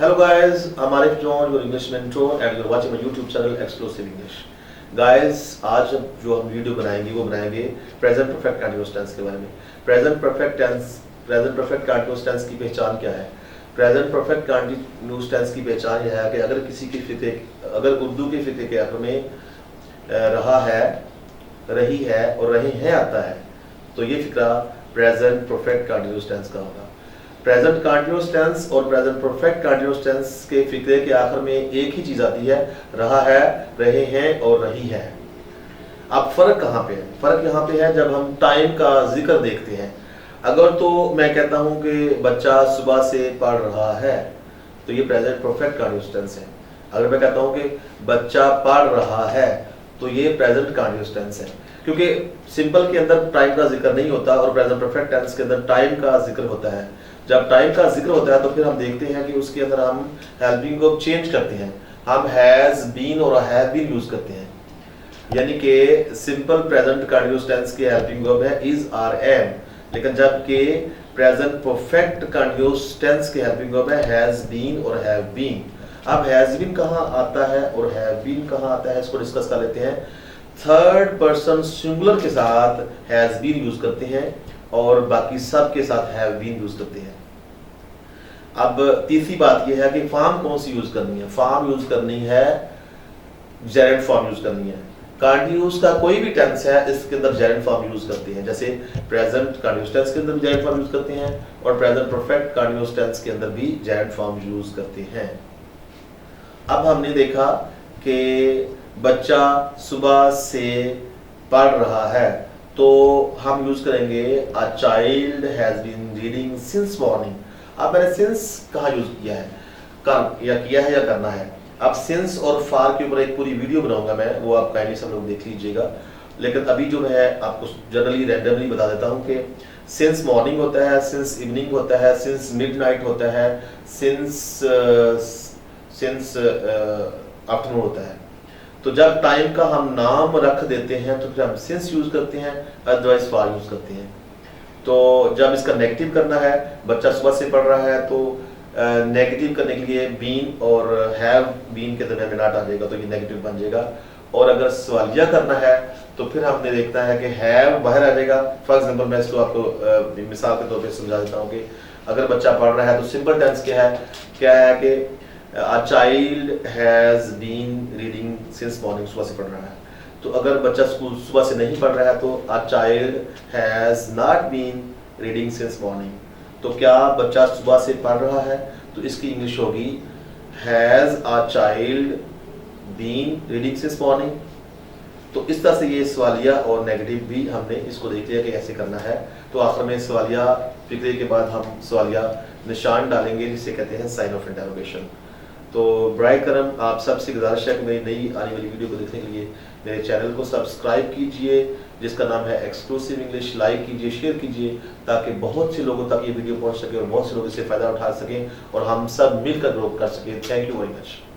Hello guys, I'm Arif John, your English mentor and you're watching my YouTube channel Exclusive English. Guys, आज जो हम video बनाएंगे वो बनाएंगे प्रेजेंट परफेक्ट कंटीन्यूअस टेंस के बारे में। प्रेजेंट परफेक्ट कंटीन्यूअस टेंस की पहचान क्या है? प्रेजेंट परफेक्ट कंटीन्यूअस टेंस की पहचान यह है कि अगर किसी के फिक्रे, अगर उर्दू के फिक्रे के आखिर में रहा है, रही है और रहे हैं आता है, तो ये फिक्रा प्रेजेंट परफेक्ट कंटीन्यूअस टेंस का होगा। प्रेजेंट कंटीन्यूअस टेंस और प्रेजेंट परफेक्ट कंटीन्यूअस टेंस के फिक्रे के आखिर में एक ही चीज आती है, रहा है, रहे हैं और रही है। अब फर्क कहाँ पे है? फर्क यहाँ पे है जब हम टाइम का जिक्र देखते हैं। अगर तो मैं कहता हूं कि बच्चा सुबह से पढ़ रहा है, तो ये प्रेजेंट परफेक्ट कंटीन्यूअस टेंस है। अगर मैं कहता हूं कि बच्चा पढ़ रहा है, तो ये प्रेजेंट कंटीन्यूअस टेंस है, क्योंकि सिंपल के अंदर टाइम का जिक्र नहीं होता और प्रेजेंट परफेक्ट टेंस के अंदर टाइम का जिक्र होता है। जब टाइम का जिक्र होता है तो फिर हम देखते हैं कि उसके अंदर हम हेल्पिंग को चेंज करते हैं, हम हैज बीन और हैव बीन यूज करते हैं। यानी कि सिंपल प्रेजेंट कंटीन्यूअस टेंस के हेल्पिंग वर्ब है इज, आर, एम, लेकिन जबकि प्रेजेंट परफेक्ट कंटीन्यूअस टेंस के हेल्पिंग वर्ब है हैज बीन और हैव बीन। अब हैज बीन कहाँ आता है और हैव बीन कहाँ आता है, इसको डिस्कस कर लेते हैं। थर्ड पर्सन सिंगुलर के साथ हैज बीन यूज करते हैं और बाकी सब के साथ हैव बीन यूज करते हैं। अब तीसरी बात यह है कि फॉर्म कौन सी यूज करनी है? फॉर्म यूज करनी है जेरेंट फॉर्म यूज करनी है। कंटीन्यूअस का कोई भी टेंस है इसके अंदर जेरेंट फॉर्म यूज करते हैं, जैसे प्रेजेंट कंटीन्यूअस टेंस के अंदर भी जेरेंट फॉर्म यूज करते हैं और प्रेजेंट परफेक्ट कंटीन्यूअस टेंस के अंदर भी जेरेंट फॉर्म यूज करते हैं। अब हमने देखा कि बच्चा सुबह से पढ़ रहा है, तो हम यूज करेंगे a child has been reading since morning. अब मैंने सिंस कहाँ यूज किया है, या किया है या करना है। अब सिंस और फार के ऊपर एक पूरी वीडियो बनाऊंगा मैं, वो आप काइंडली सब लोग देख लीजिएगा। लेकिन अभी जो मैं आपको जनरली रैंडमली बता देता हूँ कि सिंस मॉर्निंग होता है, सिंस इवनिंग होता है, सिंस मिडनाइट होता है, सिंस आफ्टरनून होता है। तो जब टाइम का हम नाम रख देते हैं तो फिर हम सिंस यूज करते हैं, अदरवाइज फार यूज करते हैं। तो जब इसका नेगेटिव करना है, बच्चा सुबह से पढ़ रहा है, तो नेगेटिव करने के लिए बीन और हैव बीन के दरमियान नॉट आ जाएगा, तो ये नेगेटिव बन जाएगा। और अगर सवालिया करना है तो फिर हमने देखना है कि हैव बाहर आ जाएगा। फॉर एग्जांपल मैं इसको आपको मिसाल के तौर पे समझा देता हूँ कि अगर बच्चा पढ़ रहा है तो सिंपल टेंस क्या है कि a child has been reading since morning, सुबह से पढ़ रहा है। तो अगर बच्चा स्कूल सुबह से नहीं पढ़ रहा है तो a child has not been reading since morning. तो क्या बच्चा सुबह से पढ़ रहा है? तो इसकी इंग्लिश होगी has a child been reading since morning. तो इस तरह से ये सवालिया और नेगेटिव भी हमने इसको देख लिया कि ऐसे करना है। तो आखिर में सवालिया फिक्रे के बाद हम सवालिया निशान डालेंगे, जिसे कहते हैं साइन ऑफ इंटरोगेशन। तो बराए करम आप सबसे गुजारिश है कि मेरी नई आने वाली वीडियो को देखने के लिए मेरे चैनल को सब्सक्राइब कीजिए, जिसका नाम है एक्सक्लूसिव इंग्लिश। लाइक कीजिए, शेयर कीजिए, ताकि बहुत से लोगों तक ये वीडियो पहुंच सके और बहुत से लोग इससे फ़ायदा उठा सकें और हम सब मिलकर ग्रो कर सकें। Thank you very much.